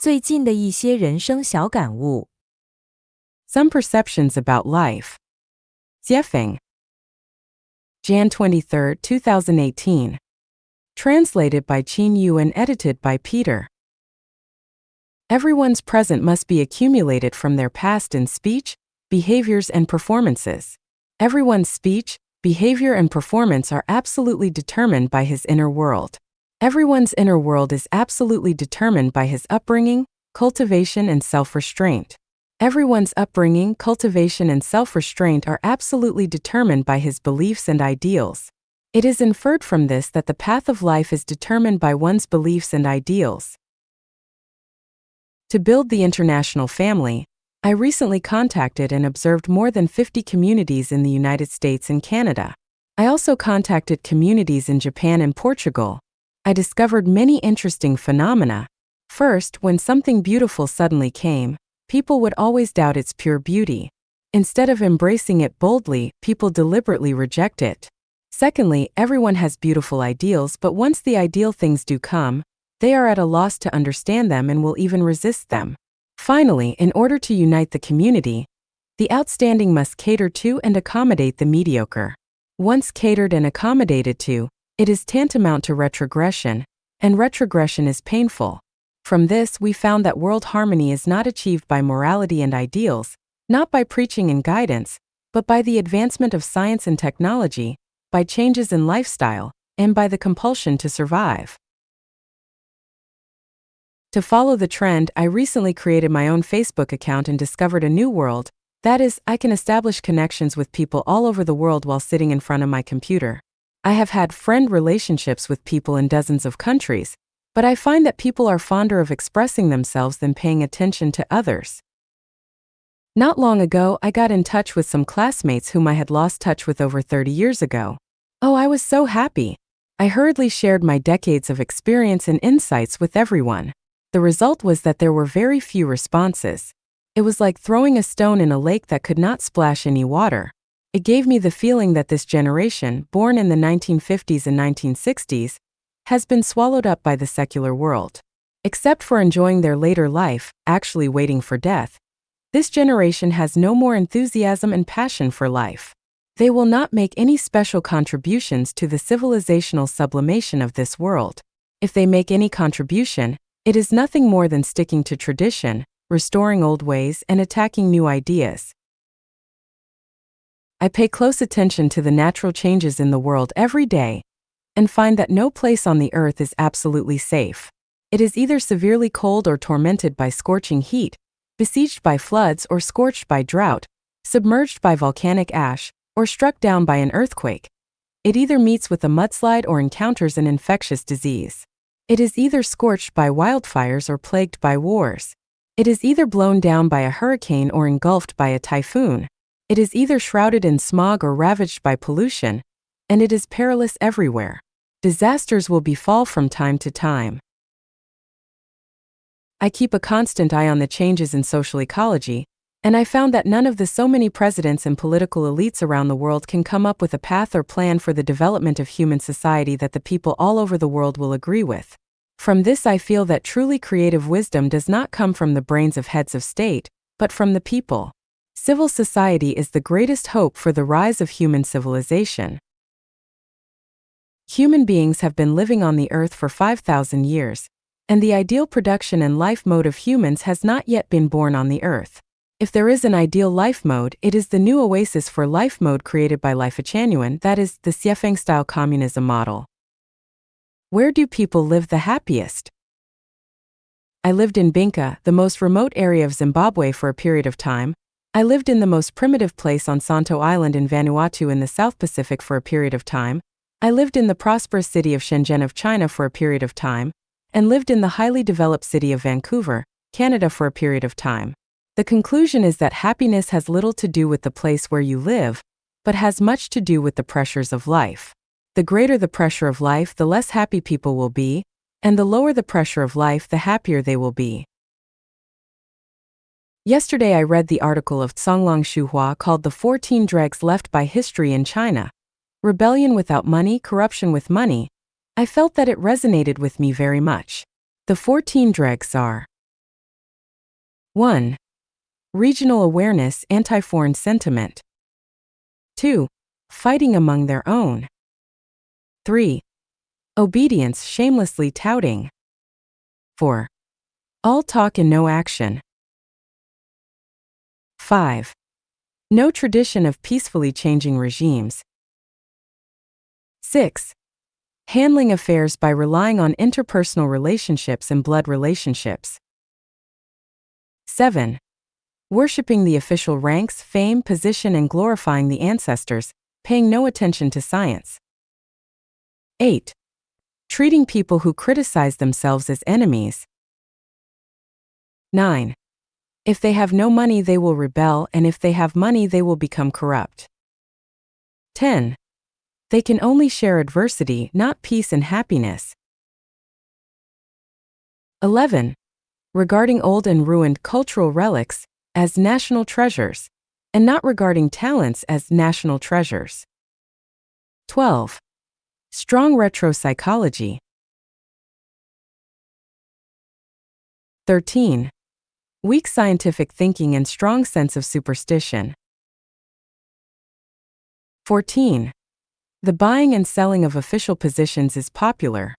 最近的一些人生小感悟。Some perceptions about life. Jiefeng. Jan 23, 2018. Translated by Qin Yu and edited by Peter. Everyone's present must be accumulated from their past in speech, behaviors, and performances. Everyone's speech, behavior, and performance are absolutely determined by his inner world. Everyone's inner world is absolutely determined by his upbringing, cultivation, and self-restraint. Everyone's upbringing, cultivation, and self-restraint are absolutely determined by his beliefs and ideals. It is inferred from this that the path of life is determined by one's beliefs and ideals. To build the international family, I recently contacted and observed more than 50 communities in the United States and Canada. I also contacted communities in Japan and Portugal. I discovered many interesting phenomena. First, when something beautiful suddenly came, people would always doubt its pure beauty. Instead of embracing it boldly, people deliberately reject it. Secondly, everyone has beautiful ideals, but once the ideal things do come, they are at a loss to understand them and will even resist them. Finally, in order to unite the community, the outstanding must cater to and accommodate the mediocre. Once catered and accommodated to, it is tantamount to retrogression, and retrogression is painful. From this, we found that world harmony is not achieved by morality and ideals, not by preaching and guidance, but by the advancement of science and technology, by changes in lifestyle, and by the compulsion to survive. To follow the trend, I recently created my own Facebook account and discovered a new world. That is, I can establish connections with people all over the world while sitting in front of my computer. I have had friend relationships with people in dozens of countries, but I find that people are fonder of expressing themselves than paying attention to others. Not long ago, I got in touch with some classmates whom I had lost touch with over 30 years ago. Oh, I was so happy. I hurriedly shared my decades of experience and insights with everyone. The result was that there were very few responses. It was like throwing a stone in a lake that could not splash any water. It gave me the feeling that this generation, born in the 1950s and 1960s, has been swallowed up by the secular world. Except for enjoying their later life, actually waiting for death, this generation has no more enthusiasm and passion for life. They will not make any special contributions to the civilizational sublimation of this world. If they make any contribution, it is nothing more than sticking to tradition, restoring old ways, and attacking new ideas. I pay close attention to the natural changes in the world every day, and find that no place on the earth is absolutely safe. It is either severely cold or tormented by scorching heat, besieged by floods or scorched by drought, submerged by volcanic ash, or struck down by an earthquake. It either meets with a mudslide or encounters an infectious disease. It is either scorched by wildfires or plagued by wars. It is either blown down by a hurricane or engulfed by a typhoon. It is either shrouded in smog or ravaged by pollution, and it is perilous everywhere. Disasters will befall from time to time. I keep a constant eye on the changes in social ecology, and I found that none of the so many presidents and political elites around the world can come up with a path or plan for the development of human society that the people all over the world will agree with. From this, I feel that truly creative wisdom does not come from the brains of heads of state, but from the people. Civil society is the greatest hope for the rise of human civilization. Human beings have been living on the earth for 5,000 years, and the ideal production and life mode of humans has not yet been born on the earth. If there is an ideal life mode, it is the new oasis for life mode created by Life-Chanuan, that is, the Xiefeng-style communism model. Where do people live the happiest? I lived in Binka, the most remote area of Zimbabwe, for a period of time. I lived in the most primitive place on Santo Island in Vanuatu in the South Pacific for a period of time. I lived in the prosperous city of Shenzhen of China for a period of time, and lived in the highly developed city of Vancouver, Canada for a period of time. The conclusion is that happiness has little to do with the place where you live, but has much to do with the pressures of life. The greater the pressure of life, the less happy people will be, and the lower the pressure of life, the happier they will be. Yesterday I read the article of Tsonglong Shuhua called The 14 Dregs Left by History in China. Rebellion without money, corruption with money. I felt that it resonated with me very much. The 14 dregs are: 1. Regional awareness, anti-foreign sentiment. 2. Fighting among their own. 3. Obedience, shamelessly touting. 4. All talk and no action. 5. No tradition of peacefully changing regimes. 6. Handling affairs by relying on interpersonal relationships and blood relationships. 7. Worshipping the official ranks, fame, position, and glorifying the ancestors, paying no attention to science. 8. Treating people who criticize themselves as enemies. 9. If they have no money, they will rebel, and if they have money, they will become corrupt. 10. They can only share adversity, not peace and happiness. 11. Regarding old and ruined cultural relics as national treasures, and not regarding talents as national treasures. 12. Strong retro-psychology. 13. Weak scientific thinking and strong sense of superstition. 14. The buying and selling of official positions is popular.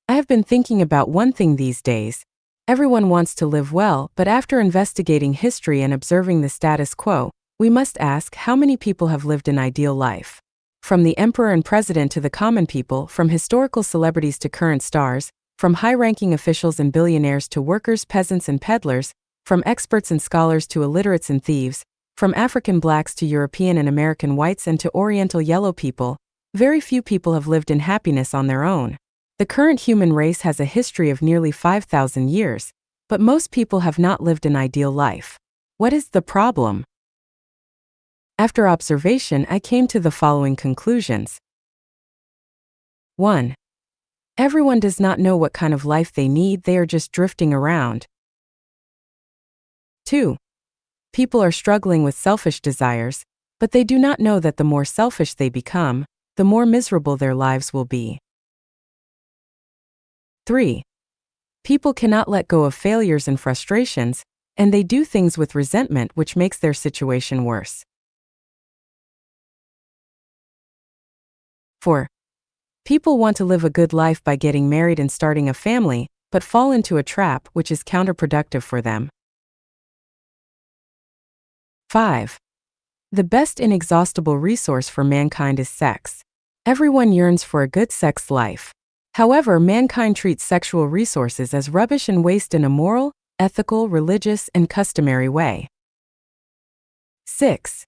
I have been thinking about one thing these days. Everyone wants to live well, but after investigating history and observing the status quo, we must ask how many people have lived an ideal life. From the emperor and president to the common people, from historical celebrities to current stars, from high-ranking officials and billionaires to workers, peasants, and peddlers, from experts and scholars to illiterates and thieves, from African blacks to European and American whites and to Oriental yellow people, very few people have lived in happiness on their own. The current human race has a history of nearly 5,000 years, but most people have not lived an ideal life. What is the problem? After observation, I came to the following conclusions. 1. Everyone does not know what kind of life they need, they are just drifting around. 2. People are struggling with selfish desires, but they do not know that the more selfish they become, the more miserable their lives will be. 3. People cannot let go of failures and frustrations, and they do things with resentment which makes their situation worse. 4. People want to live a good life by getting married and starting a family, but fall into a trap which is counterproductive for them. 5. The best inexhaustible resource for mankind is sex. Everyone yearns for a good sex life. However, mankind treats sexual resources as rubbish and waste in a moral, ethical, religious, and customary way. 6.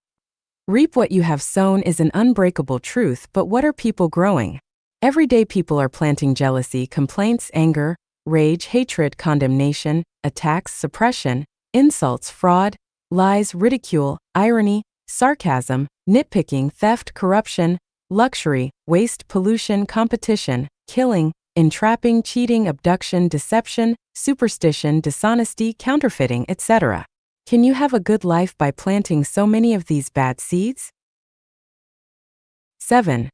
Reap what you have sown is an unbreakable truth, but what are people growing? Every day people are planting jealousy, complaints, anger, rage, hatred, condemnation, attacks, suppression, insults, fraud, lies, ridicule, irony, sarcasm, nitpicking, theft, corruption, luxury, waste, pollution, competition, killing, entrapping, cheating, abduction, deception, superstition, dishonesty, counterfeiting, etc. Can you have a good life by planting so many of these bad seeds? 7.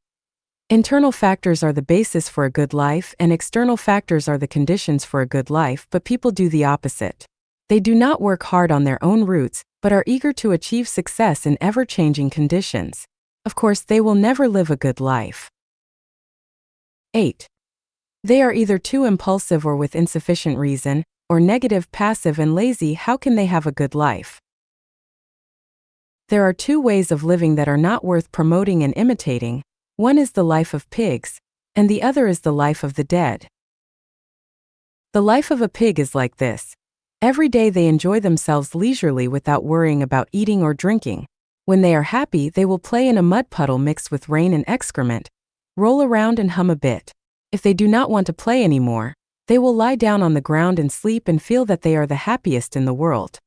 Internal factors are the basis for a good life, and external factors are the conditions for a good life, but people do the opposite. They do not work hard on their own roots, but are eager to achieve success in ever-changing conditions. Of course, they will never live a good life. 8. They are either too impulsive or with insufficient reason, or negative, passive, and lazy. How can they have a good life? There are two ways of living that are not worth promoting and imitating. One is the life of pigs, and the other is the life of the dead. The life of a pig is like this. Every day they enjoy themselves leisurely without worrying about eating or drinking. When they are happy, they will play in a mud puddle mixed with rain and excrement, roll around and hum a bit. If they do not want to play anymore, they will lie down on the ground and sleep and feel that they are the happiest in the world.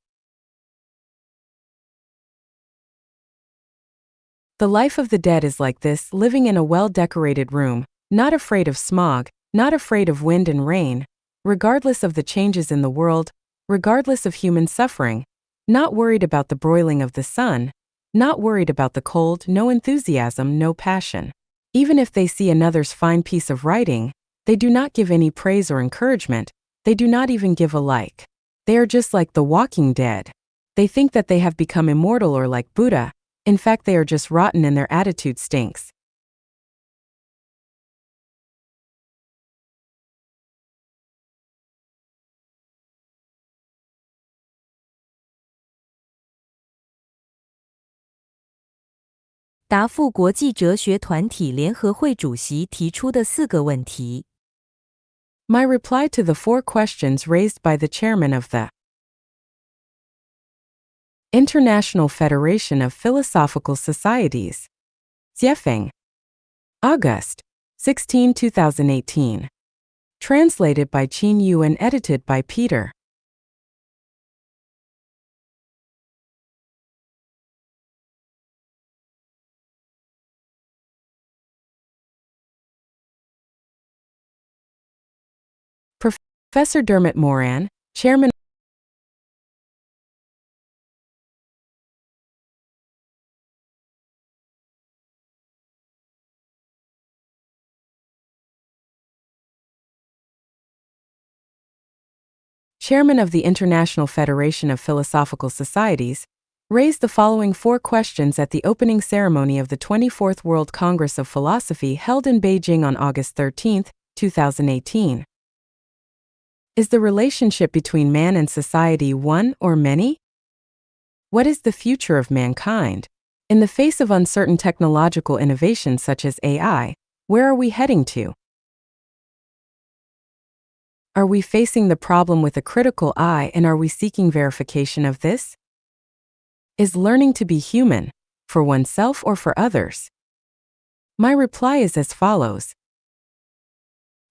The life of the dead is like this, living in a well-decorated room, not afraid of smog, not afraid of wind and rain, regardless of the changes in the world, regardless of human suffering, not worried about the broiling of the sun, not worried about the cold, no enthusiasm, no passion. Even if they see another's fine piece of writing, they do not give any praise or encouragement, they do not even give a like. They are just like the walking dead. They think that they have become immortal or like Buddha. In fact, they are just rotten and their attitude stinks.答复国际哲学团体联合会主席提出的4个问题。My reply to the 4 questions raised by the chairman of the International Federation of Philosophical Societies. Xiefeng. August 16, 2018. Translated by Qin Yu and edited by Peter. Professor Dermot Moran, Chairman of the International Federation of Philosophical Societies, raised the following 4 questions at the opening ceremony of the 24th World Congress of Philosophy held in Beijing on August 13, 2018. Is the relationship between man and society one or many? What is the future of mankind? In the face of uncertain technological innovations such as AI, where are we heading to? Are we facing the problem with a critical eye, and are we seeking verification of this? Is learning to be human, for oneself or for others? My reply is as follows.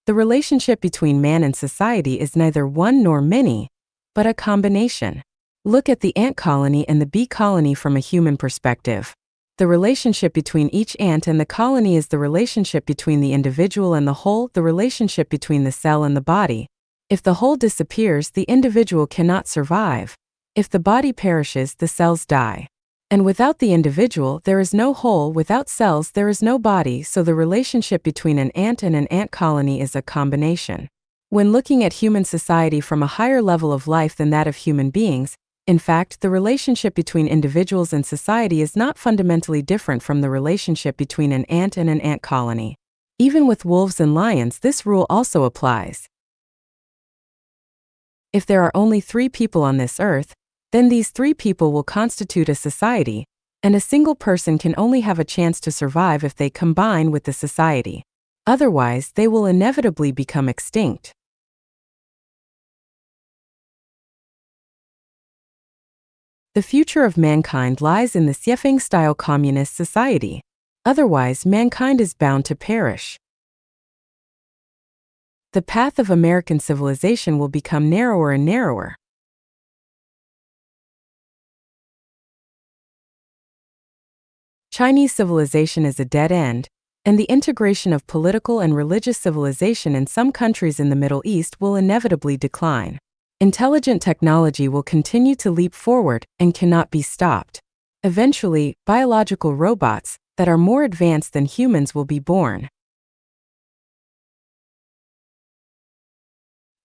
The relationship between man and society is neither one nor many, but a combination. Look at the ant colony and the bee colony from a human perspective. The relationship between each ant and the colony is the relationship between the individual and the whole, the relationship between the cell and the body. If the whole disappears, the individual cannot survive. If the body perishes, the cells die. And without the individual, there is no whole. Without cells, there is no body, so the relationship between an ant and an ant colony is a combination. When looking at human society from a higher level of life than that of human beings, in fact, the relationship between individuals and society is not fundamentally different from the relationship between an ant and an ant colony. Even with wolves and lions, this rule also applies. If there are only 3 people on this earth, then these 3 people will constitute a society, and a single person can only have a chance to survive if they combine with the society. Otherwise, they will inevitably become extinct. The future of mankind lies in the Xiefeng-style communist society. Otherwise, mankind is bound to perish. The path of American civilization will become narrower and narrower. Chinese civilization is a dead end, and the integration of political and religious civilization in some countries in the Middle East will inevitably decline. Intelligent technology will continue to leap forward and cannot be stopped. Eventually, biological robots that are more advanced than humans will be born.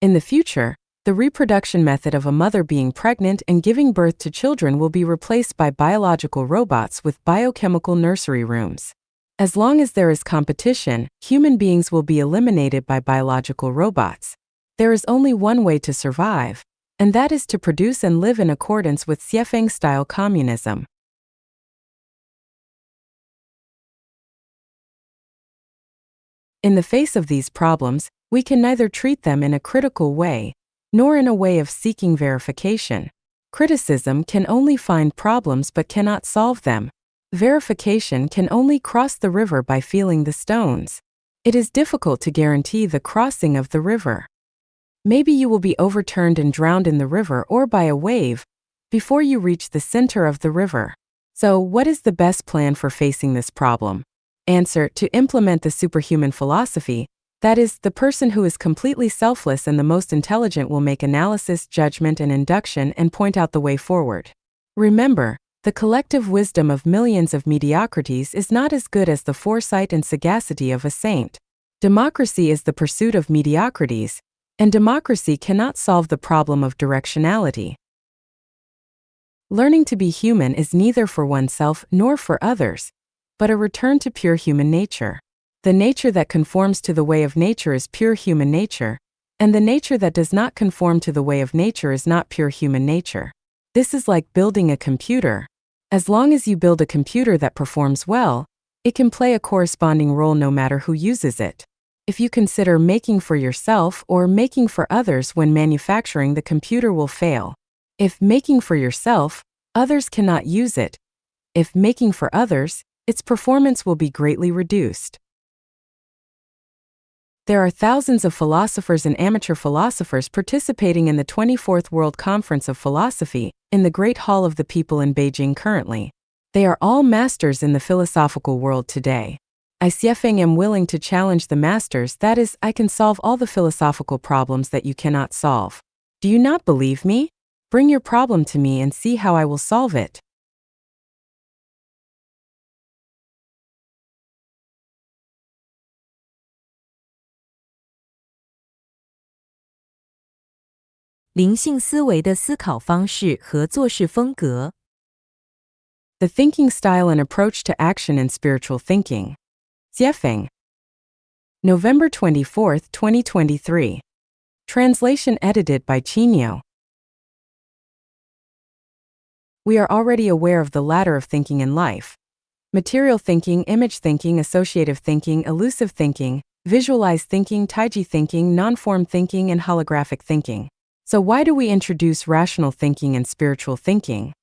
In the future, the reproduction method of a mother being pregnant and giving birth to children will be replaced by biological robots with biochemical nursery rooms. As long as there is competition, human beings will be eliminated by biological robots. There is only one way to survive, and that is to produce and live in accordance with Xiefeng-style communism. In the face of these problems, we can neither treat them in a critical way, nor in a way of seeking verification. Criticism can only find problems but cannot solve them. Verification can only cross the river by feeling the stones. It is difficult to guarantee the crossing of the river. Maybe you will be overturned and drowned in the river or by a wave before you reach the center of the river. So, what is the best plan for facing this problem? Answer: to implement the superhuman philosophy. That is, the person who is completely selfless and the most intelligent will make analysis, judgment, and induction and point out the way forward. Remember, the collective wisdom of millions of mediocrities is not as good as the foresight and sagacity of a saint. Democracy is the pursuit of mediocrities, And democracy cannot solve the problem of directionality. Learning to be human is neither for oneself nor for others, but a return to pure human nature. The nature that conforms to the way of nature is pure human nature, and the nature that does not conform to the way of nature is not pure human nature. This is like building a computer. As long as you build a computer that performs well, it can play a corresponding role no matter who uses it. If you consider making for yourself or making for others when manufacturing, the computer will fail. If making for yourself, others cannot use it. If making for others, its performance will be greatly reduced. There are thousands of philosophers and amateur philosophers participating in the 24th World Conference of Philosophy in the Great Hall of the People in Beijing currently. They are all masters in the philosophical world today. I am willing to challenge the masters, that is, I can solve all the philosophical problems that you cannot solve. Do you not believe me? Bring your problem to me and see how I will solve it.灵性思维的思考方式和做事风格。The thinking style and approach to action in spiritual thinking. Jiefeng. November 24, 2023. Translation edited by Chinyo. We are already aware of the ladder of thinking in life: material thinking, image thinking, associative thinking, elusive thinking, visualized thinking, taiji thinking, non-form thinking, and holographic thinking. So why do we introduce rational thinking and spiritual thinking?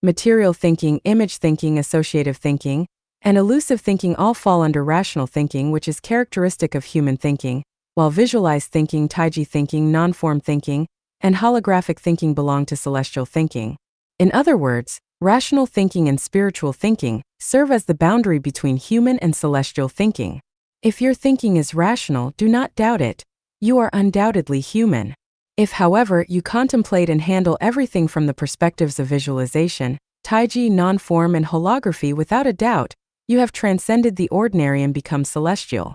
Material thinking, image thinking, associative thinking, and elusive thinking all fall under rational thinking, which is characteristic of human thinking, while visualized thinking, taiji thinking, non-form thinking, and holographic thinking belong to celestial thinking. In other words, rational thinking and spiritual thinking serve as the boundary between human and celestial thinking. If your thinking is rational, do not doubt it. You are undoubtedly human. If, however, you contemplate and handle everything from the perspectives of visualization, taiji, non-form, and holography, without a doubt, you have transcended the ordinary and become celestial.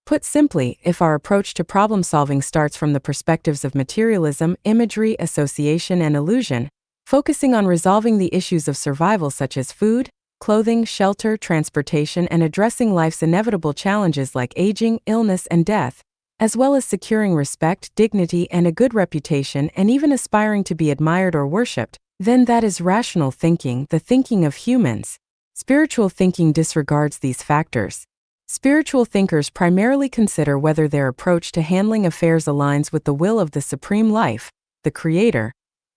Put simply, if our approach to problem-solving starts from the perspectives of materialism, imagery, association, and illusion, focusing on resolving the issues of survival such as food, clothing, shelter, transportation, and addressing life's inevitable challenges like aging, illness, and death, as well as securing respect, dignity, and a good reputation, and even aspiring to be admired or worshipped, then that is rational thinking, the thinking of humans. Spiritual thinking disregards these factors. Spiritual thinkers primarily consider whether their approach to handling affairs aligns with the will of the Supreme Life, the Creator,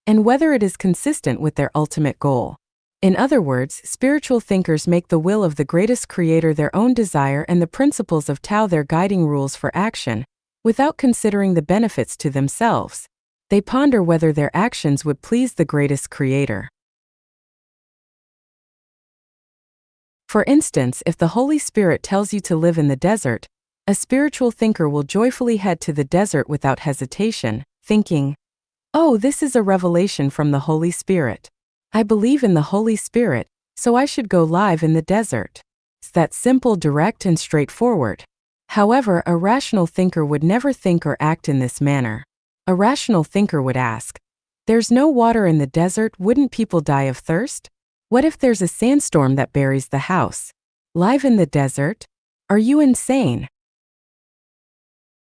and whether it is consistent with their ultimate goal. In other words, spiritual thinkers make the will of the greatest Creator their own desire and the principles of Tao their guiding rules for action, without considering the benefits to themselves. They ponder whether their actions would please the greatest Creator. For instance, if the Holy Spirit tells you to live in the desert, a spiritual thinker will joyfully head to the desert without hesitation, thinking, "Oh, this is a revelation from the Holy Spirit. I believe in the Holy Spirit, so I should go live in the desert." It's that simple, direct, and straightforward. However, a rational thinker would never think or act in this manner. A rational thinker would ask, "There's no water in the desert, wouldn't people die of thirst? What if there's a sandstorm that buries the house? Live in the desert? Are you insane?"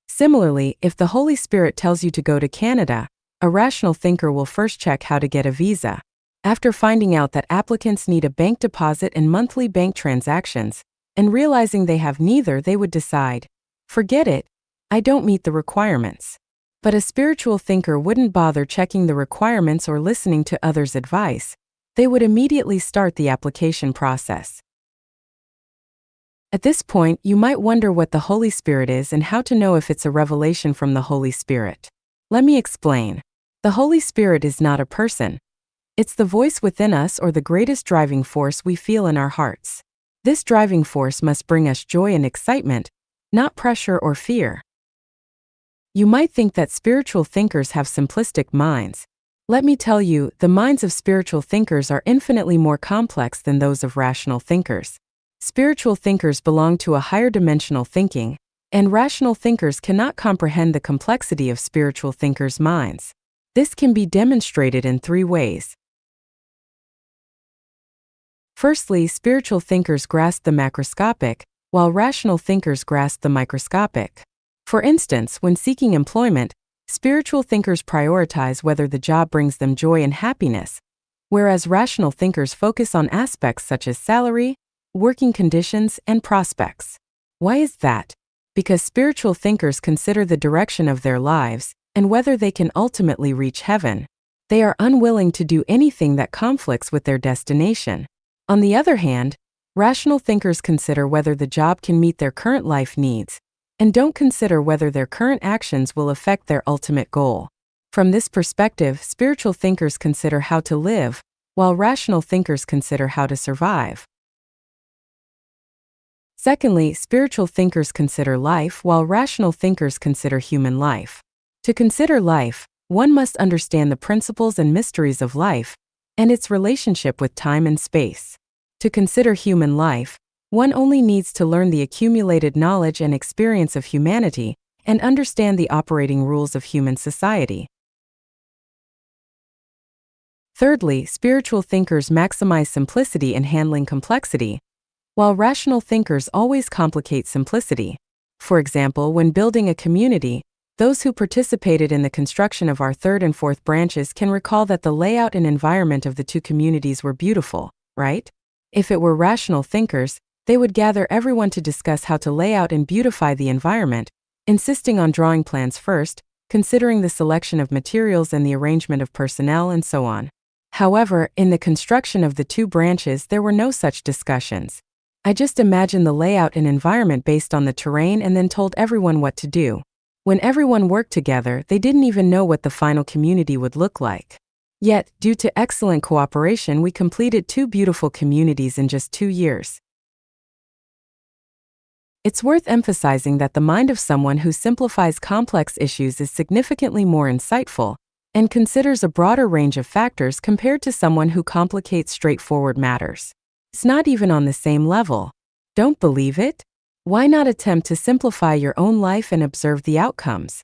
Similarly, if the Holy Spirit tells you to go to Canada, a rational thinker will first check how to get a visa. After finding out that applicants need a bank deposit and monthly bank transactions, and realizing they have neither, they would decide, "Forget it, I don't meet the requirements." But a spiritual thinker wouldn't bother checking the requirements or listening to others' advice. They would immediately start the application process. At this point, you might wonder what the Holy Spirit is and how to know if it's a revelation from the Holy Spirit. Let me explain. The Holy Spirit is not a person. It's the voice within us, or the greatest driving force we feel in our hearts. This driving force must bring us joy and excitement, not pressure or fear. You might think that spiritual thinkers have simplistic minds. Let me tell you, the minds of spiritual thinkers are infinitely more complex than those of rational thinkers. Spiritual thinkers belong to a higher dimensional thinking, and rational thinkers cannot comprehend the complexity of spiritual thinkers' minds. This can be demonstrated in 3 ways. Firstly, spiritual thinkers grasp the macroscopic, while rational thinkers grasp the microscopic. For instance, when seeking employment, spiritual thinkers prioritize whether the job brings them joy and happiness, whereas rational thinkers focus on aspects such as salary, working conditions, and prospects. Why is that? Because spiritual thinkers consider the direction of their lives and whether they can ultimately reach heaven. They are unwilling to do anything that conflicts with their destination. On the other hand, rational thinkers consider whether the job can meet their current life needs, and don't consider whether their current actions will affect their ultimate goal. From this perspective, spiritual thinkers consider how to live, while rational thinkers consider how to survive. Secondly, spiritual thinkers consider life, while rational thinkers consider human life. To consider life, one must understand the principles and mysteries of life, and its relationship with time and space. To consider human life, one only needs to learn the accumulated knowledge and experience of humanity and understand the operating rules of human society. Thirdly, spiritual thinkers maximize simplicity in handling complexity, while rational thinkers always complicate simplicity. For example, when building a community, those who participated in the construction of our 3rd and 4th branches can recall that the layout and environment of the 2 communities were beautiful, right? If it were rational thinkers, they would gather everyone to discuss how to lay out and beautify the environment, insisting on drawing plans first, considering the selection of materials and the arrangement of personnel and so on. However, in the construction of the 2 branches there were no such discussions. I just imagined the layout and environment based on the terrain and then told everyone what to do. When everyone worked together, they didn't even know what the final community would look like. Yet, due to excellent cooperation, we completed 2 beautiful communities in just 2 years. It's worth emphasizing that the mind of someone who simplifies complex issues is significantly more insightful and considers a broader range of factors compared to someone who complicates straightforward matters. It's not even on the same level. Don't believe it? Why not attempt to simplify your own life and observe the outcomes?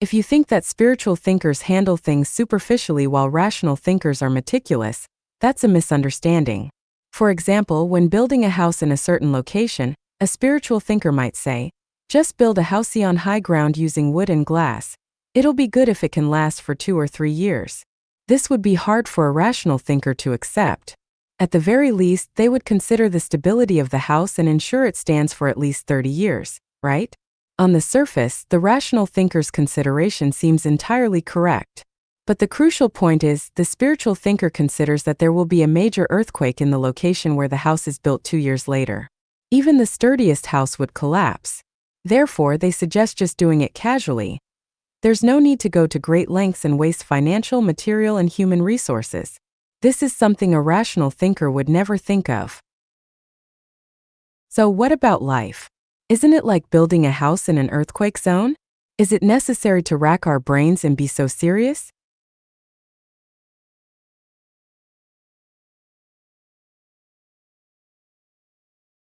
If you think that spiritual thinkers handle things superficially while rational thinkers are meticulous, that's a misunderstanding. For example, when building a house in a certain location, a spiritual thinker might say, "Just build a house on high ground using wood and glass. It'll be good if it can last for 2 or 3 years." This would be hard for a rational thinker to accept. At the very least, they would consider the stability of the house and ensure it stands for at least 30 years, right? On the surface, the rational thinker's consideration seems entirely correct. But the crucial point is, the spiritual thinker considers that there will be a major earthquake in the location where the house is built 2 years later. Even the sturdiest house would collapse. Therefore, they suggest just doing it casually. There's no need to go to great lengths and waste financial, material, and human resources. This is something a rational thinker would never think of. So what about life? Isn't it like building a house in an earthquake zone? Is it necessary to rack our brains and be so serious?